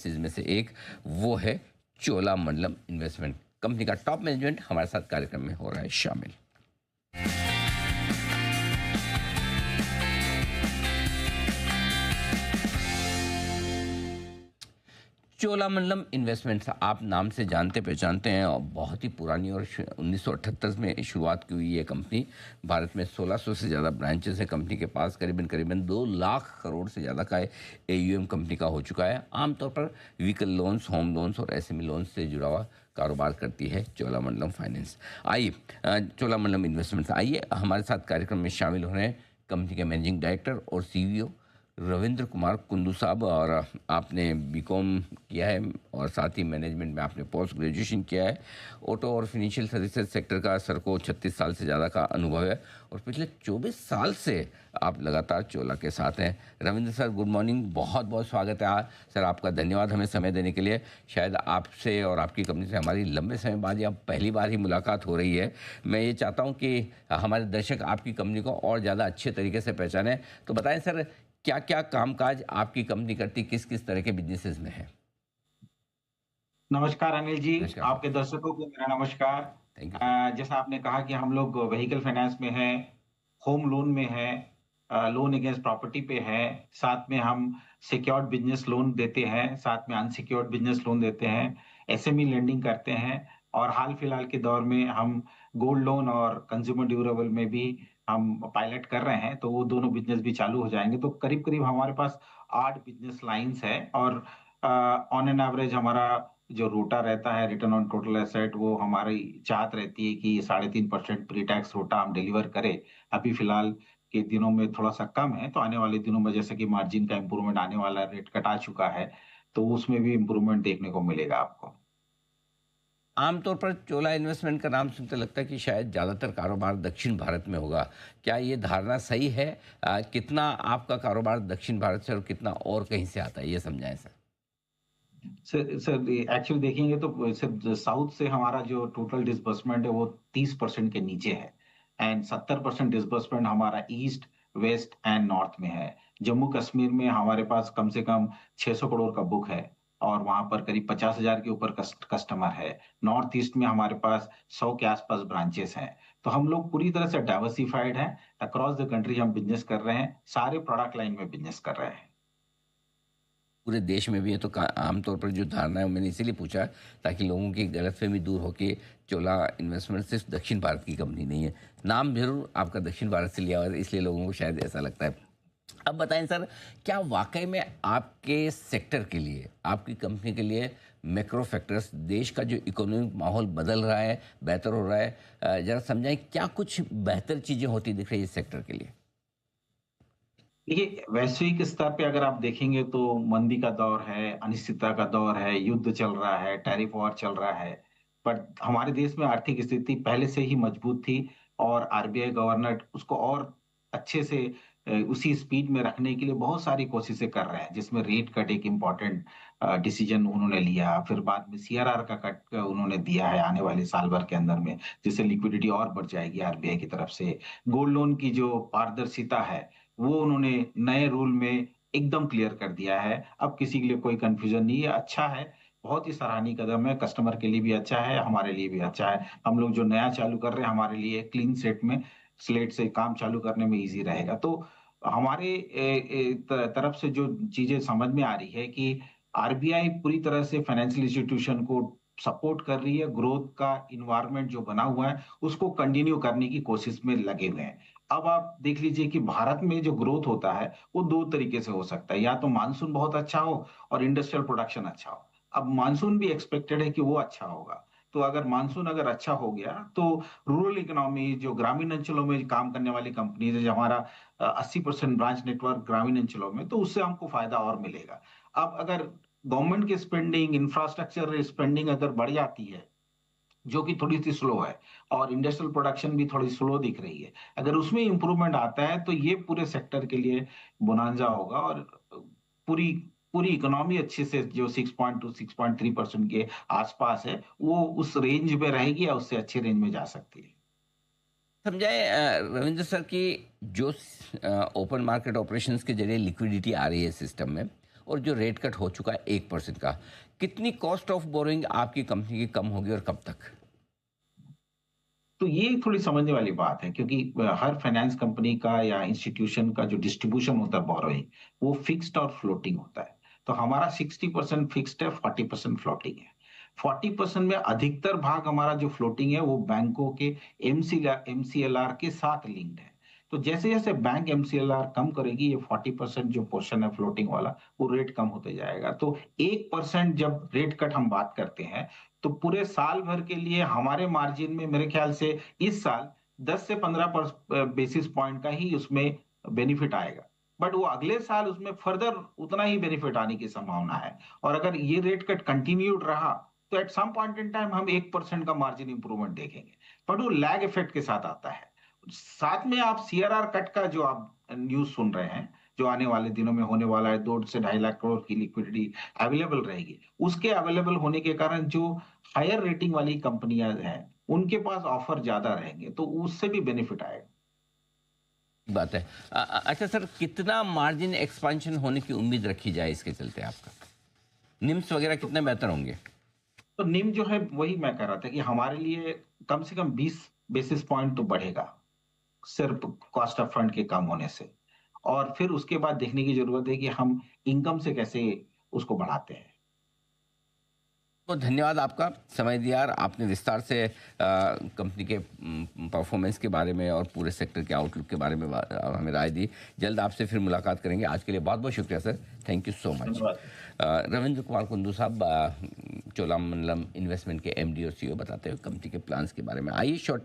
Businesses में से एक वो है चोलामंडलम इन्वेस्टमेंट। कंपनी का टॉप मैनेजमेंट हमारे साथ कार्यक्रम में हो रहा है शामिल। चोलामंडलम इन्वेस्टमेंट्स आप नाम से जानते पहचानते हैं और बहुत ही पुरानी और 1978 में शुरुआत की हुई ये कंपनी। भारत में 1600 से ज़्यादा ब्रांचेस है कंपनी के पास। करीबन करीबन 2 लाख करोड़ से ज़्यादा का AUM कंपनी का हो चुका है। आमतौर पर व्हीकल लोन्स, होम लोन्स और SME लोन्स से जुड़ा हुआ कारोबार करती है चोलामंडलम फाइनेंस। आइए चोलामंडलम इन्वेस्टमेंट्स, आइए हमारे साथ कार्यक्रम में शामिल हो रहे हैं कंपनी के मैनेजिंग डायरेक्टर और CEO रविंद्र कुमार कुंदू साहब। और आपने BCom किया है और साथ ही मैनेजमेंट में आपने पोस्ट ग्रेजुएशन किया है। ऑटो और फिनेंशियल सर्विसेज सेक्टर का सर को 36 साल से ज़्यादा का अनुभव है और पिछले 24 साल से आप लगातार चोला के साथ हैं। रविंद्र सर, गुड मॉर्निंग, बहुत बहुत स्वागत है सर आपका। धन्यवाद हमें समय देने के लिए। शायद आपसे और आपकी कंपनी से हमारी लंबे समय बाद या पहली बार ही मुलाकात हो रही है। मैं ये चाहता हूँ कि हमारे दर्शक आपकी कंपनी को और ज़्यादा अच्छे तरीके से पहचानें। तो बताएं सर, क्या क्या कामकाज आपकी कंपनी करती, किस किस तरह के बिजनेसेस में है? नमस्कार अनिल जी, नमस्कार सर। आपके दर्शकों को मेरा नमस्कार। Thank you sir. जैसा आपने कहा कि हम लोग व्हीकल फाइनेंस में हैं, होम लोन में हैं, लोन अगेंस्ट प्रॉपर्टी पे हैं, साथ में हम सिक्योर्ड बिजनेस लोन देते हैं, साथ में अनसिक्योर्ड बिजनेस लोन देते हैं, SME लेंडिंग करते हैं और हाल फिलहाल के दौर में हम गोल्ड लोन और कंज्यूमर ड्यूरेबल में भी हम पायलट कर रहे हैं, तो वो दोनों बिजनेस भी चालू हो जाएंगे। तो करीब-करीब हमारे पास 8 बिजनेस लाइन्स है और ऑन एन एवरेज हमारा जो रोटा रहता है रिटर्न ऑन टोटल एसेट, वो हमारी चाहत रहती है कि 3.5% प्री टैक्स रोटा हम डिलीवर करें। अभी फिलहाल के दिनों में थोड़ा सा कम है, तो आने वाले दिनों में जैसे कि मार्जिन का इम्प्रूवमेंट आने वाला, रेट कट आ चुका है, तो उसमें भी इम्प्रूवमेंट देखने को मिलेगा आपको। आमतौर पर चोला इन्वेस्टमेंट का नाम सुनते लगता है कि शायद ज़्यादातर कारोबार दक्षिण भारत में होगा। क्या ये धारणा सही है? कितना आपका कारोबार दक्षिण भारत से और कितना और कहीं से आता है, ये समझाएं सर। सर सर एक्चुअली देखेंगे तो सर साउथ से हमारा जो टोटल डिसबर्समेंट है वो 30% के नीचे है एंड 70% डिसबर्समेंट हमारा ईस्ट, वेस्ट एंड नॉर्थ में है। जम्मू कश्मीर में हमारे पास कम से कम 600 करोड़ का बुक है और वहां पर करीब 50,000 के ऊपर कस्टमर है। नॉर्थ ईस्ट में हमारे पास 100 के आसपास ब्रांचेस हैं। तो हम लोग पूरी तरह से डाइवर्सिफाइड हैं। अक्रॉस द कंट्री हम बिजनेस कर रहे हैं, सारे प्रोडक्ट लाइन में बिजनेस कर रहे हैं। पूरे देश में भी है तो आमतौर पर जो धारणा है मैंने इसीलिए पूछा ताकि लोगों की गलतफहमी दूर हो कि चोला इन्वेस्टमेंट सिर्फ दक्षिण भारत की कंपनी नहीं है। नाम जरूर आपका दक्षिण भारत से लिया हुआ है, इसलिए लोगों को शायद ऐसा लगता है। अब बताएं सर, क्या वाकई में आपके सेक्टर के लिए, आपकी कंपनी के लिए मैक्रो फैक्टर्स, देश का जो इकोनॉमिक माहौल बदल रहा है, बेहतर हो रहा है? जरा समझाएं क्या कुछ बेहतर चीज़ें होती दिख रही है इस सेक्टर के लिए? देखिए, वैश्विक स्तर पे अगर आप देखेंगे तो मंदी का दौर है, अनिश्चितता का दौर है, युद्ध चल रहा है, टैरिफ वॉर चल रहा है। बट हमारे देश में आर्थिक स्थिति पहले से ही मजबूत थी और RBI गवर्नर उसको और अच्छे से उसी स्पीड में रखने के लिए बहुत सारी कोशिशें कर रहे हैं, जिसमें रेट कट एक इम्पोर्टेंट डिसीजन उन्होंने लिया। फिर बाद में CRR का कट उन्होंने दिया है आने वाले साल भर के अंदर में, जिससे लिक्विडिटी और बढ़ जाएगी RBI की तरफ से। गोल्ड लोन की जो पारदर्शिता है, वो उन्होंने नए रूल में एकदम क्लियर कर दिया है। अब किसी के लिए कोई कन्फ्यूजन नहीं है, अच्छा है, बहुत ही सराहनीय कदम है, कस्टमर के लिए भी अच्छा है, हमारे लिए भी अच्छा है। हम लोग जो नया चालू कर रहे हैं, हमारे लिए क्लीन स्लेट से काम चालू करने में ईज़ी रहेगा। तो हमारे तरफ से जो चीज़ें समझ में आ रही है कि RBI पूरी तरह से फाइनेंशियल इंस्टीट्यूशन को सपोर्ट कर रही है, ग्रोथ का एनवायरनमेंट जो बना हुआ है, उसको कंटिन्यू करने की कोशिश में लगे हुए हैं। अब आप देख लीजिए कि भारत में जो ग्रोथ होता है, वो 2 तरीके से हो सकता है। या तो मानसून बहुत अच्छा हो और इंडस्ट्रियल प्रोडक्शन अच्छा हो। अब मानसून भी एक्सपेक्टेड है कि वो अच्छा होगा। तो अगर मानसून अगर अच्छा हो गया, तो रूरल इकोनॉमी जो ग्रामीण अंचलों में काम करने वाली कंपनीज़ है, जो हमारा 80% ब्रांच नेटवर्क ग्रामीण अंचलों में, तो उससे हमको फ़ायदा और मिलेगा। अब अगर गवर्नमेंट की स्पेंडिंग, इंफ्रास्ट्रक्चर स्पेंडिंग अगर बढ़ जाती है, जो कि थोड़ी-सी स्लो है और इंडस्ट्रियल प्रोडक्शन भी थोड़ी स्लो दिख रही है। अगर उसमें इम्प्रूवमेंट आता है तो ये पूरे सेक्टर के लिए बोनांजा होगा और पूरी पूरी इकोनॉमी अच्छे से जो 6 टू 6.3% के आसपास है, वो उस रेंज में रहेगी या उससे अच्छे रेंज में जा सकती है। समझाएं रविंद्र सर कि जो ओपन मार्केट ऑपरेशंस के जरिए लिक्विडिटी आ रही है सिस्टम में, और जो रेट कट हो चुका है 1% का, कितनी कॉस्ट ऑफ बोरोइंग आपकी कंपनी की कम होगी और कब तक? तो ये थोड़ी समझने वाली बात है क्योंकि हर फाइनेंस कंपनी का या इंस्टीट्यूशन का जो डिस्ट्रीब्यूशन होता है बोरोइंग, वो फिक्स्ड और फ्लोटिंग होता है। तो हमारा 60% फिक्स्ड है, 40% फ्लोटिंग है। 40% में अधिकतर भाग हमारा जो फ्लोटिंग है वो बैंकों के एमसीएलआर के साथ लिंक्ड है। तो जैसे जैसे बैंक एमसीएलआर कम करेगी, ये 40% जो पोर्शन है फ्लोटिंग वाला, वो रेट कम होते जाएगा। तो 1% जब रेट कट हम बात करते हैं, तो पूरे साल भर के लिए हमारे मार्जिन में मेरे ख्याल से इस साल 10 से 15 बेसिस पॉइंट का ही उसमें बेनिफिट आएगा। बट वो अगले साल उसमें फर्दर उतना ही बेनिफिट आने की संभावना है। और अगर ये रेट कट कंटिन्यूड रहा, तो at some point in time हम 1% का मार्जिन इंप्रूवमेंट देखेंगे। बट वो लैग इफेक्ट के साथ आता है। साथ में आप सीआरआर कट का जो आप न्यूज सुन रहे हैं, जो आने वाले दिनों में होने वाला है, 2 से 2.5 लाख करोड़ की लिक्विडिटी अवेलेबल रहेगी। उसके अवेलेबल होने के कारण जो हायर रेटिंग वाली कंपनियां हैं, उनके पास ऑफर ज्यादा रहेंगे, तो उससे भी बेनिफिट आएगा। बात है। अच्छा सर, कितना मार्जिन एक्सपेंशन होने की उम्मीद रखी जाए इसके चलते आपका? निम्स वगैरह कितने बेहतर होंगे? तो निम जो है, वही मैं कह रहा था कि हमारे लिए कम से कम 20 बेसिस पॉइंट तो बढ़ेगा, सिर्फ कॉस्ट ऑफ फंड के कम होने से। और फिर उसके बाद देखने की जरूरत है कि हम इनकम से कैसे उसको बढ़ाते हैं। बहुत धन्यवाद आपका, समय दिया और आपने विस्तार से कंपनी के परफॉर्मेंस के बारे में और पूरे सेक्टर के आउटलुक के बारे में हमें राय दी। जल्द आपसे फिर मुलाकात करेंगे। आज के लिए बहुत बहुत शुक्रिया sir, thank you so much. धन्यवाद। रविंद्र कुमार कुंदू साहब, चोलामंडलम इन्वेस्टमेंट के एमडी और सीईओ, बताते हुए कंपनी के प्लान्स के बारे में। आइए शॉर्ट